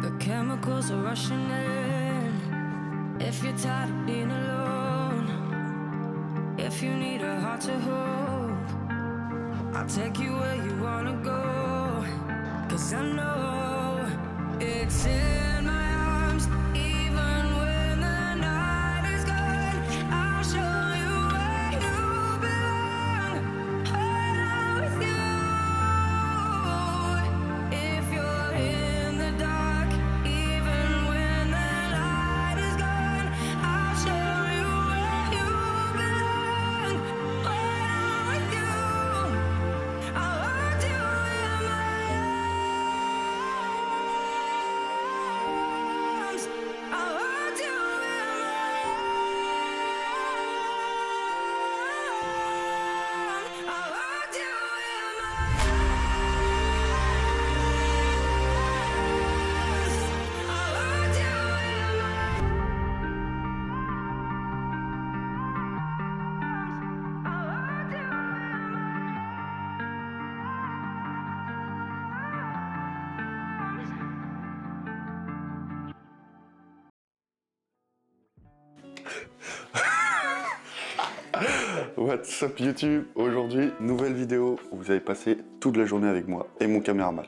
The chemicals are rushing in. If you're tired of being alone, if you need a heart to hold, I'll take you where you wanna go. 'Cause I know it's in my arms, even when the night is gone. I'll show you where you belong, when I'm with you. If you're in the dark, even when the light is gone, I'll show you where you belong, when I'm with you. I'll hold you in my arms. I'll hold you in my arms. I'll hold you in my What's up YouTube? Aujourd'hui, nouvelle vidéo où vous avez passé toute la journée avec moi et mon caméraman.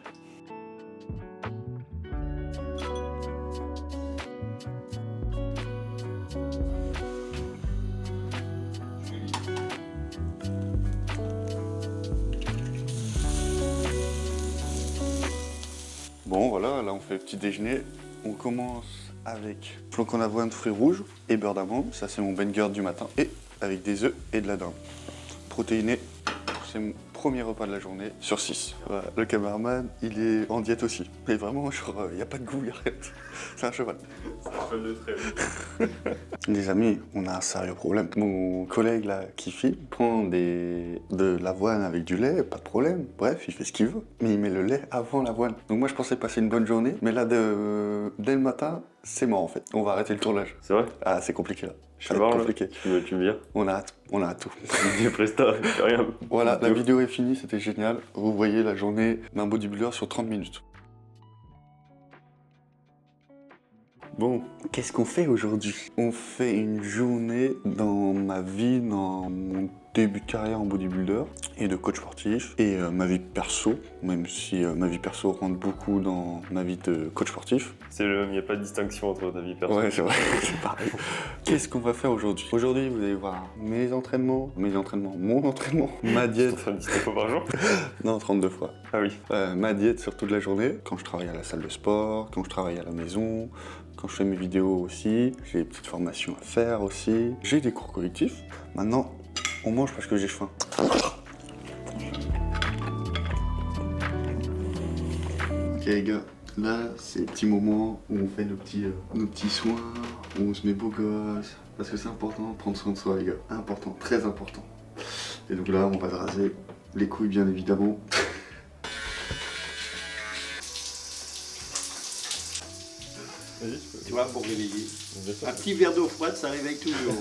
Bon voilà, là on fait le petit déjeuner. On commence avec flocons d'avoine, fruits rouges et beurre d'amande. Ça c'est mon banger du matin. Et avec des œufs et de la dinde. Protéiné, c'est mon premier repas de la journée sur 6. Voilà, le cameraman, il est en diète aussi. Mais vraiment, genre, il n'y a pas de goût, il n'y a rien. C'est un cheval. C'est un cheval de trait. Les amis, on a un sérieux problème. Mon collègue là qui filme prend de l'avoine avec du lait, pas de problème. Bref, il fait ce qu'il veut. Mais il met le lait avant l'avoine. Donc moi je pensais passer une bonne journée, mais là dès le matin, c'est mort en fait. On va arrêter le tournage. C'est vrai? Ah c'est compliqué là. Ça va, compliqué. Tu me viens? On a hâte, on a hâte tout. Des prestats, rien. Voilà, la vidéo est finie, c'était génial. Vous voyez la journée d'un bodybuilder sur 30 minutes. Bon, qu'est-ce qu'on fait aujourd'hui? On fait une journée dans ma vie, dans mon début de carrière en bodybuilder et de coach sportif et ma vie perso, même si ma vie perso rentre beaucoup dans ma vie de coach sportif. Il n'y a pas de distinction entre ta vie perso. Ouais, c'est vrai, c'est pareil. Qu'est-ce qu'on va faire aujourd'hui? Aujourd'hui, vous allez voir mon entraînement, ma diète. 19 fois par jour? Non, 32 fois. Ah oui. Ma diète sur toute la journée, quand je travaille à la salle de sport, quand je travaille à la maison, quand je fais mes vidéos aussi, j'ai des petites formations à faire aussi, j'ai des cours collectifs. Maintenant, on mange parce que j'ai faim. Ok les gars, là c'est le petit moment où on fait nos petits soins, où on se met beau gosse, parce que c'est important de prendre soin de soi les gars, important, très important. Et donc là on va se raser les couilles bien évidemment. Tu vois, pour réveiller. Un petit verre d'eau froide, ça réveille toujours.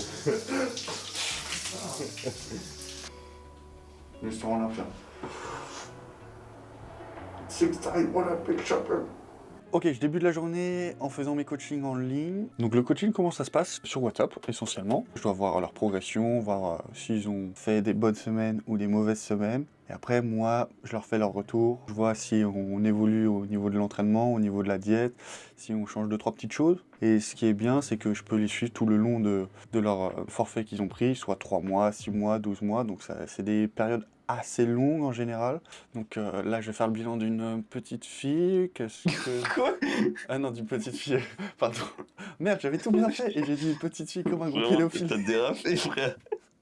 Je suis en enfer. Six time Olympic champion. Ok, je débute la journée en faisant mes coachings en ligne. Donc le coaching, comment ça se passe? Sur WhatsApp, essentiellement. Je dois voir leur progression, voir s'ils ont fait des bonnes semaines ou des mauvaises semaines. Et après, moi, je leur fais leur retour. Je vois si on évolue au niveau de l'entraînement, au niveau de la diète, si on change 2-3 petites choses. Et ce qui est bien, c'est que je peux les suivre tout le long de leur forfait qu'ils ont pris, soit 3 mois, 6 mois, 12 mois. Donc c'est des périodes assez longues en général. Donc là, je vais faire le bilan d'une petite fille. Quoi? Ah non, d'une petite fille, pardon. Merde, j'avais tout bien fait et j'ai dit une petite fille comme un gros pédophile. T'as dérapé, frère.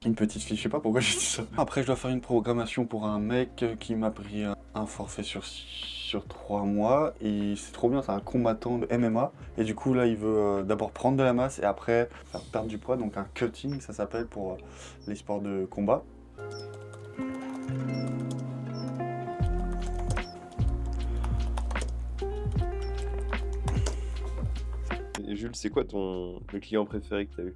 Une petite fille, je sais pas pourquoi j'ai dit ça. Après, je dois faire une programmation pour un mec qui m'a pris un forfait sur 3 mois. Et c'est trop bien, c'est un combattant de MMA. Et du coup, là, il veut d'abord prendre de la masse et après faire perdre du poids. Donc un cutting, ça s'appelle pour les sports de combat. Et Jules, c'est quoi le client préféré que t'as eu?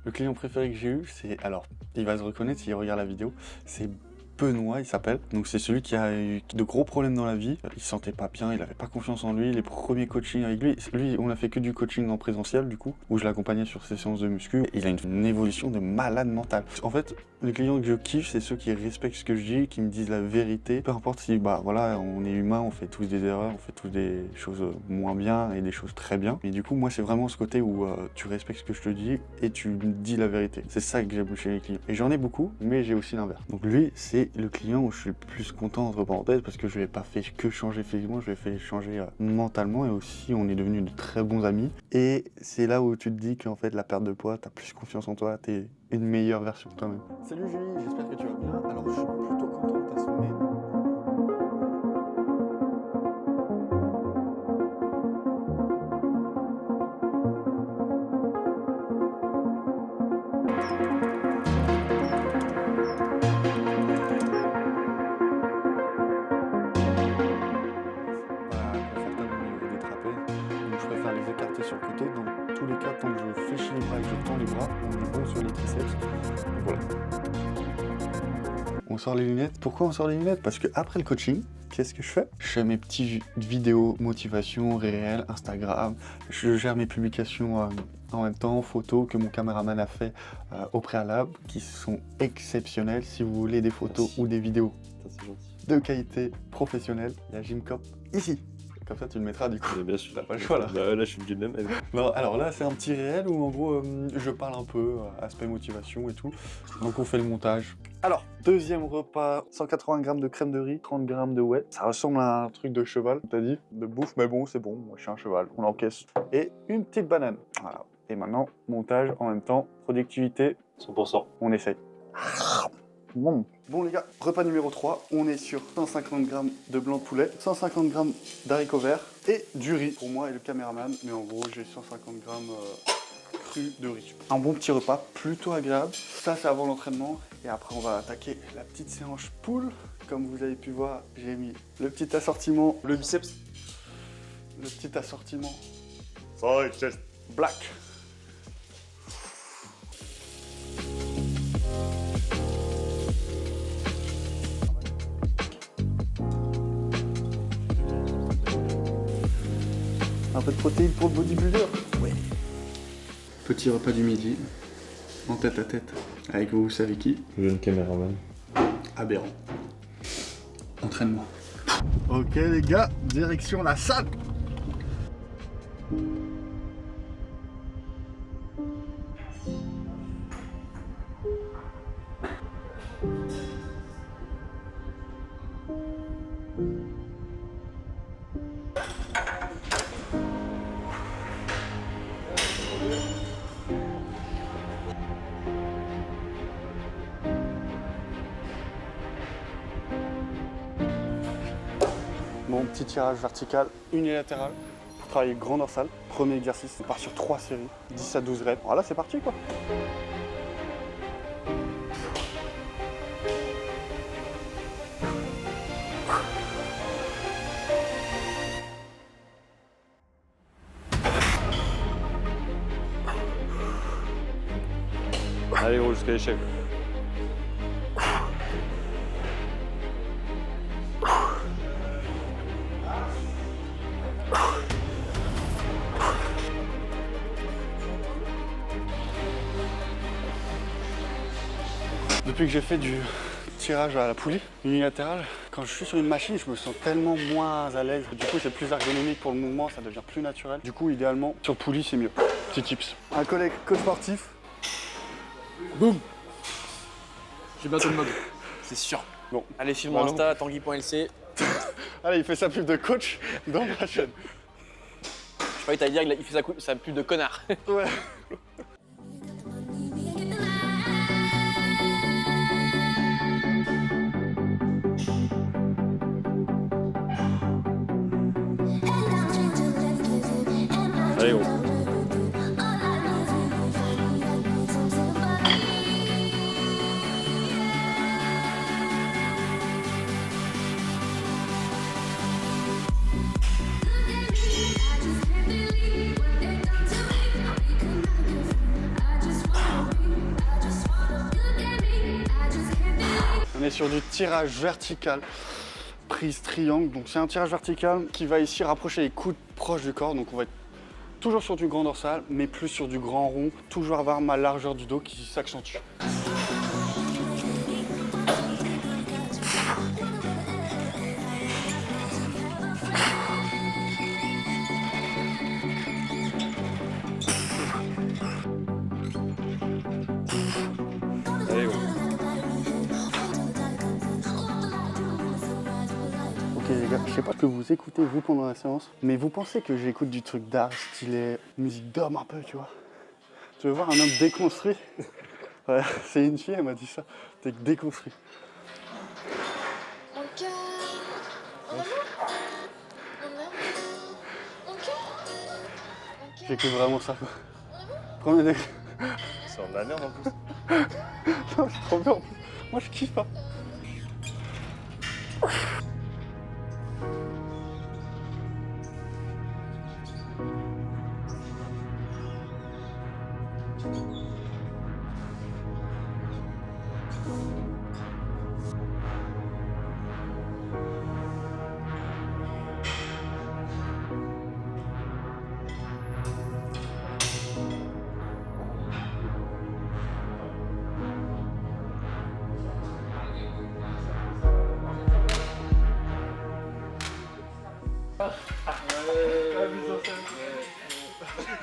Le client préféré que j'ai eu, c'est... Alors, il va se reconnaître s'il regarde la vidéo. C'est Benoît, il s'appelle. Donc c'est celui qui a eu de gros problèmes dans la vie. Il se sentait pas bien, il avait pas confiance en lui. Les premiers coachings avec lui, on a fait que du coaching en présentiel du coup, où je l'accompagnais sur ses séances de muscu. Il a une évolution de malade mental. En fait, les clients que je kiffe, c'est ceux qui respectent ce que je dis, qui me disent la vérité. Peu importe si, bah voilà, on est humain, on fait tous des erreurs, on fait tous des choses moins bien et des choses très bien. Et du coup, moi, c'est vraiment ce côté où tu respectes ce que je te dis et tu me dis la vérité. C'est ça que j'aime chez les clients. Et j'en ai beaucoup, mais j'ai aussi l'inverse. Donc lui, c'est le client où je suis le plus content, entre parenthèses, parce que je l'ai pas fait que changer physiquement, je l'ai fait changer mentalement, et aussi on est devenus de très bons amis. Et c'est là où tu te dis qu'en fait la perte de poids, t'as plus confiance en toi, t'es une meilleure version de toi-même. Salut Julie, j'espère que tu vas bien. Alors je suis plutôt content de ta semaine. Je préfère les écarter sur le côté. Dans tous les cas, tant que je fléchis les bras et que je tends les bras, on est bon sur les triceps. Voilà. On sort les lunettes. Pourquoi on sort les lunettes? Parce que après le coaching, qu'est-ce que je fais? Je fais mes petites vidéos motivation, réel, Instagram. Je gère mes publications en même temps, photos que mon caméraman a fait au préalable, qui sont exceptionnelles. Si vous voulez des photos ou des vidéos de qualité professionnelle, il y a Gymcop ici. Comme ça, tu le mettras du coup. Bien sûr. T'as pas le choix là. Bah, là, je suis du même. Non, alors là, c'est un petit réel où en gros, je parle un peu, aspect motivation et tout. Donc on fait le montage. Alors, deuxième repas, 180 g de crème de riz, 30 g de whey. Ça ressemble à un truc de cheval, t'as dit, de bouffe, mais bon, c'est bon, moi je suis un cheval, on encaisse. Et une petite banane. Voilà. Et maintenant, montage en même temps, productivité. 100%. On essaye. Bon les gars, repas numéro 3, on est sur 150 g de blanc de poulet, 150 g d'haricots verts et du riz pour moi et le caméraman, mais en gros j'ai 150 g cru de riz. Un bon petit repas, plutôt agréable, ça c'est avant l'entraînement et après on va attaquer la petite séance poule. Comme vous avez pu voir, j'ai mis le petit assortiment, Le biceps. le petit assortiment Side chest. black. Un peu de protéines pour le bodybuilder. Oui. Petit repas du midi, en tête à tête, avec vous savez qui? Jeune caméraman. Aberrant. Entraînement. Ok les gars, direction la salle. Bon, petit tirage vertical unilatéral pour travailler le grand dorsal. Premier exercice, on part sur 3 séries, 10 à 12 reps. Voilà, c'est parti quoi. Allez, gros, jusqu'à l'échec. Depuis que j'ai fait du tirage à la poulie unilatérale, quand je suis sur une machine, je me sens tellement moins à l'aise. Du coup, c'est plus ergonomique pour le mouvement, ça devient plus naturel. Du coup, idéalement, sur poulie, c'est mieux. Petit tips. Un collègue coach sportif. Boum. J'ai bientôt le mode, c'est sûr. Bon. Allez, suivez-moi Bah non. Insta, tanguy.lc. Allez, il fait sa pub de coach dans ma chaîne. Je croyais que t'allais dire qu'il fait sa pub de connard. Ouais. Allez, gros. On est sur du tirage vertical, prise triangle. Donc c'est un tirage vertical qui va ici rapprocher les coudes proches du corps. Donc on va être toujours sur du grand dorsal, mais plus sur du grand rond. Toujours avoir ma largeur du dos qui s'accentue. Allez, ouais. Ok les gars, je sais pas ce que vous écoutez vous pendant la séance, mais vous pensez que j'écoute du truc d'art, stylé, musique d'homme un peu, tu vois? Tu veux voir un homme déconstruit? Ouais, c'est une fille, elle m'a dit ça. T'es déconstruit. Mon cœur, mon amour, mon amour, mon cœur, mon cœur. J'écoute vraiment ça, quoi. Premier degré. C'est de la merde en plus. Non, c'est trop bien. En plus. Moi, je kiffe pas.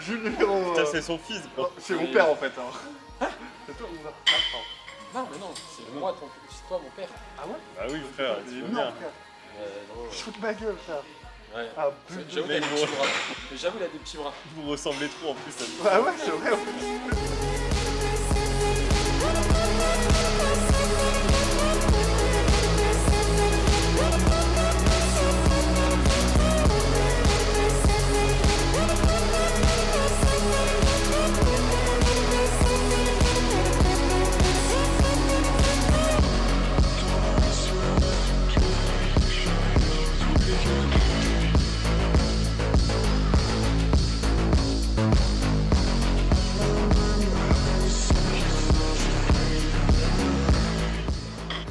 Jules numéro. Putain, c'est son fils, gros. C'est mon père en fait. Hein. C'est toi, mon père. Non, mais non, c'est moi, c'est toi, mon père. Ah ouais? Bah oui, frère, tu veux Non, bien. frère. Non. Shoot ma gueule, frère. Ouais. Ah, plus de J'avoue, il a des petits bras. Mais j'avoue, il a des petits bras. Vous ressemblez trop en plus à lui. Ah ouais, c'est vrai en plus.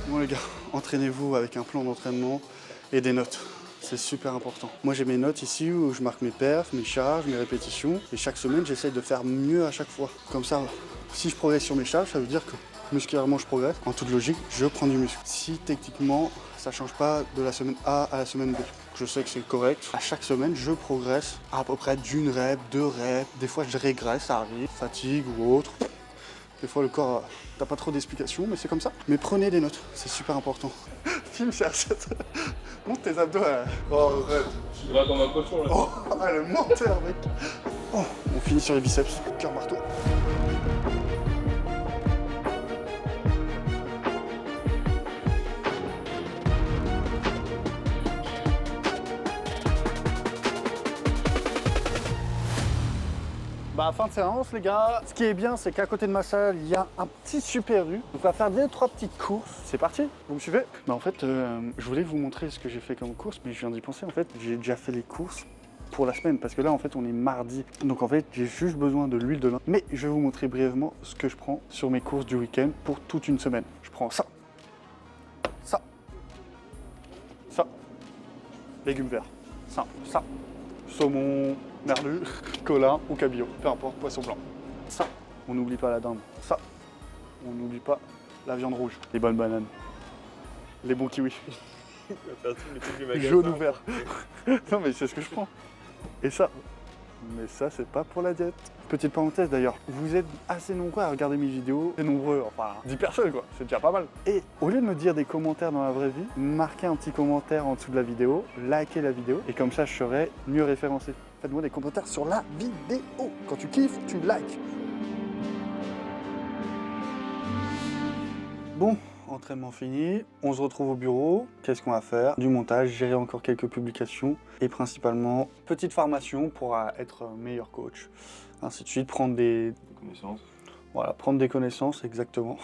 Bon les gars, entraînez-vous avec un plan d'entraînement et des notes. C'est super important. Moi j'ai mes notes ici où je marque mes perfs, mes charges, mes répétitions. Et chaque semaine j'essaye de faire mieux à chaque fois. Comme ça, si je progresse sur mes charges, ça veut dire que musculairement je progresse. En toute logique, je prends du muscle. Si techniquement ça change pas de la semaine A à la semaine B, je sais que c'est correct. À chaque semaine, je progresse à peu près d'une rep, 2 reps. Des fois je régresse, ça arrive, fatigue ou autre. Des fois, le corps, t'as pas trop d'explications, mais c'est comme ça. Mais prenez des notes, c'est super important. Film CR7. Monte tes abdos. Oh, arrête. Tu vas comme un cochon, là. Oh, ah, le menteur, mec. Oh, on finit sur les biceps. Cœur marteau. Bah, fin de séance, les gars. Ce qui est bien, c'est qu'à côté de ma salle, il y a un petit Super U. Donc, on va faire 2-3 petites courses. C'est parti, vous me suivez? Bah, en fait, je voulais vous montrer ce que j'ai fait comme course, mais je viens d'y penser. En fait, j'ai déjà fait les courses pour la semaine, parce que là, en fait, on est mardi. Donc, en fait, j'ai juste besoin de l'huile de lin. Mais je vais vous montrer brièvement ce que je prends sur mes courses du week-end pour toute une semaine. Je prends ça, ça, ça, légumes verts, simple, ça, saumon, merlu, colin ou cabillaud, peu importe, poisson blanc. Ça, on n'oublie pas la dinde. Ça, on n'oublie pas la viande rouge, les bonnes bananes, les bons kiwis, jaune ou vert. Non mais c'est ce que je prends. Et ça, mais ça c'est pas pour la diète. Petite parenthèse d'ailleurs, vous êtes assez nombreux à regarder mes vidéos, c'est nombreux, enfin 10 personnes quoi, c'est déjà pas mal. Et au lieu de me dire des commentaires dans la vraie vie, marquez un petit commentaire en dessous de la vidéo, likez la vidéo, et comme ça je serai mieux référencé. Faites-moi des commentaires sur la vidéo. Quand tu kiffes, tu likes. Bon, entraînement fini, on se retrouve au bureau. Qu'est-ce qu'on va faire? Du montage, gérer encore quelques publications et principalement petite formation pour être meilleur coach. Ainsi de suite, prendre des connaissances. Voilà, prendre des connaissances, exactement.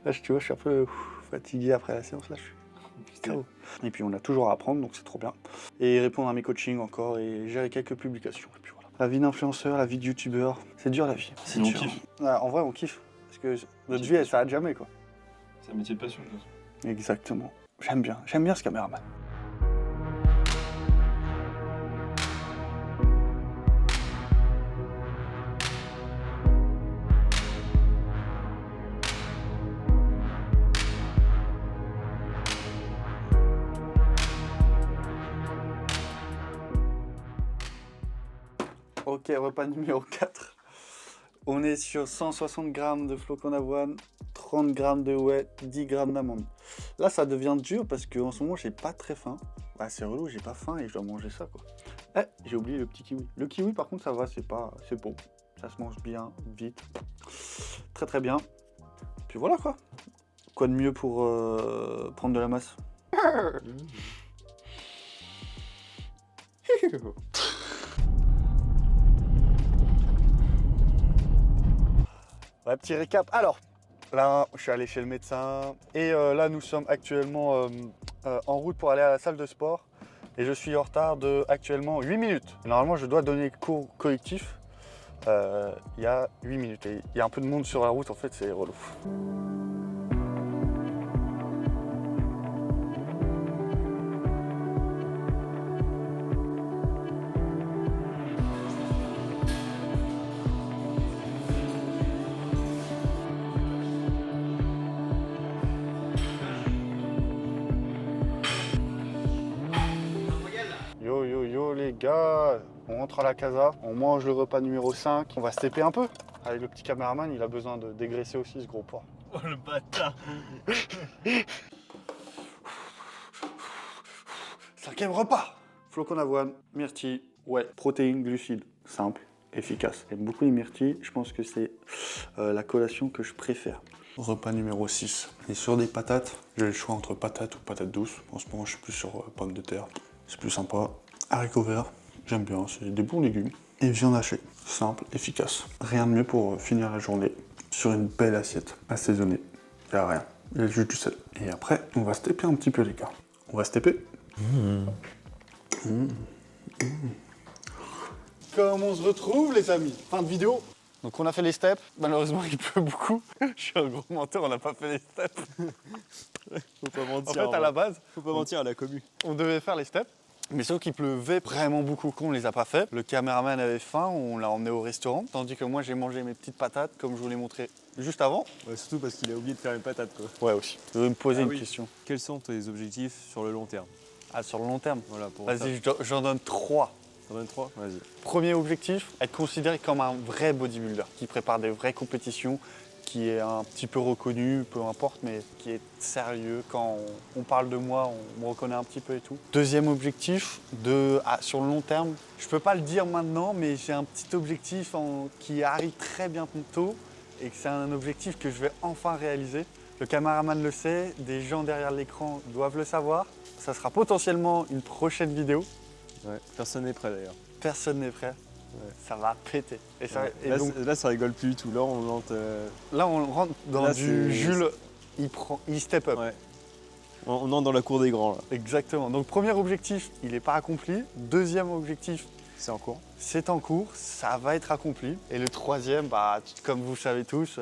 Là, tu vois, je suis un peu fatigué après la séance, là, je suis KO. Et puis, on a toujours à apprendre, donc c'est trop bien. Et répondre à mes coachings encore et gérer quelques publications. Et puis voilà. La vie d'influenceur, la vie de youtubeur, c'est dur la vie. C'est Mais on dur. kiffe. Ouais, en vrai, on kiffe. Parce que notre vie, elle s'arrête jamais, quoi. C'est un métier de passion, je pense. Exactement. J'aime bien ce caméraman. Ok, repas numéro 4. On est sur 160 g de flocons d'avoine, 30 g de whey, 10 g d'amandes. Là, ça devient dur parce qu'en ce moment, j'ai pas très faim. Bah, c'est relou, j'ai pas faim et je dois manger ça, quoi. Eh, j'ai oublié le petit kiwi. Le kiwi, par contre, ça va, c'est bon. Ça se mange bien, vite. Très très bien. Puis voilà, quoi. Quoi de mieux pour prendre de la masse? Ouais, petit récap. Alors, là, je suis allé chez le médecin et là, nous sommes actuellement en route pour aller à la salle de sport et je suis en retard de actuellement 8 minutes. Normalement, je dois donner cours collectif il y a 8 minutes et il y a un peu de monde sur la route, en fait, c'est relou. Yo les gars, on rentre à la casa, on mange le repas numéro 5, on va se taper un peu. Avec le petit caméraman, il a besoin de dégraisser aussi ce gros porc. Oh le bâtard. 5e repas. Flocons d'avoine, myrtille, ouais, protéines, glucides, simple, efficace. J'aime beaucoup les myrtilles, je pense que c'est la collation que je préfère. Repas numéro 6. Et sur des patates, j'ai le choix entre patates ou patates douces. En ce moment, je suis plus sur pommes de terre. C'est plus sympa. Haricots verts, j'aime bien, c'est des bons légumes. Et viande hachée, simple, efficace. Rien de mieux pour finir la journée sur une belle assiette assaisonnée. Il n'y a rien, il y a juste du sel. Et après, on va se taper un petit peu les gars. On va se taper. Comme on se retrouve les amis. Fin de vidéo. Donc on a fait les steps, malheureusement il pleut beaucoup. Je suis un gros menteur, on n'a pas fait les steps. Faut pas mentir. En fait à la base, Faut pas mentir à la commu. on devait faire les steps. Mais sauf qu'il pleuvait vraiment beaucoup quand on les a pas fait. Le caméraman avait faim, on l'a emmené au restaurant. Tandis que moi j'ai mangé mes petites patates comme je vous l'ai montré juste avant. Ouais, surtout parce qu'il a oublié de faire une patate quoi. Ouais aussi. Tu veux me poser une oui. question? Quels sont tes objectifs sur le long terme? Ah sur le long terme. Voilà pour Vas-y, j'en donne 3. 23. Vas-y. Premier objectif, être considéré comme un vrai bodybuilder qui prépare des vraies compétitions, qui est un petit peu reconnu, peu importe, mais qui est sérieux. Quand on parle de moi, on me reconnaît un petit peu et tout. Deuxième objectif, sur le long terme, je peux pas le dire maintenant, mais j'ai un petit objectif qui arrive très bientôt et que c'est un objectif que je vais enfin réaliser. Le caméraman le sait, des gens derrière l'écran doivent le savoir. Ça sera potentiellement une prochaine vidéo. Ouais. Personne n'est prêt d'ailleurs. Personne n'est prêt. Ouais. Ça va péter. Et ça, Ouais. et Là, donc, là, ça rigole plus du tout. Là, on monte. là, on rentre dans Là, du c'est- Jules, il step up. Ouais. On entre dans la cour des grands là. Exactement. Donc, premier objectif, il n'est pas accompli. Deuxième objectif, C'est en cours. c'est en cours, ça va être accompli. Et le troisième, comme vous savez tous,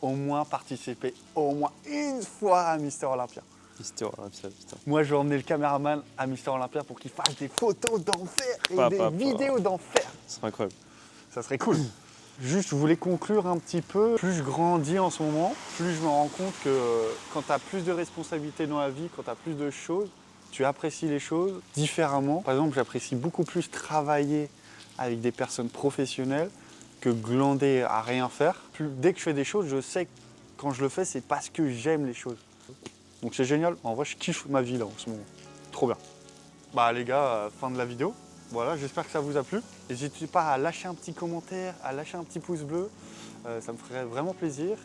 au moins participer au moins une fois à Mister Olympia. Mister Olympia, putain. Moi, je vais emmener le caméraman à Mister Olympia pour qu'il fasse des photos d'enfer et des vidéos d'enfer. Ce serait incroyable. Ça serait cool. Juste, je voulais conclure un petit peu. Plus je grandis en ce moment, plus je me rends compte que quand tu as plus de responsabilités dans la vie, quand tu as plus de choses, tu apprécies les choses différemment. Par exemple, j'apprécie beaucoup plus travailler avec des personnes professionnelles que glander à rien faire. Dès que je fais des choses, je sais que quand je le fais, c'est parce que j'aime les choses. Donc c'est génial. En vrai, je kiffe ma vie là en ce moment. Trop bien. Bah les gars, fin de la vidéo. Voilà, j'espère que ça vous a plu. N'hésitez pas à lâcher un petit commentaire, à lâcher un petit pouce bleu. Ça me ferait vraiment plaisir.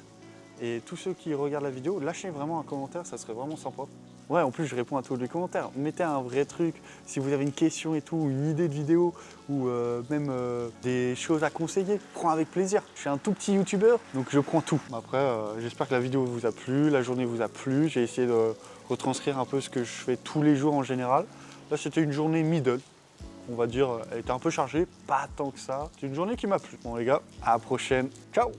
Et tous ceux qui regardent la vidéo, lâchez vraiment un commentaire, ça serait vraiment sympa. Ouais, en plus, je réponds à tous les commentaires. Mettez un vrai truc. Si vous avez une question et tout, une idée de vidéo ou même des choses à conseiller, prends avec plaisir. Je suis un tout petit youtubeur, donc je prends tout. Après, j'espère que la vidéo vous a plu, la journée vous a plu. J'ai essayé de retranscrire un peu ce que je fais tous les jours en général. Là, c'était une journée middle. On va dire, elle était un peu chargée, pas tant que ça. C'est une journée qui m'a plu. Bon les gars, à la prochaine. Ciao!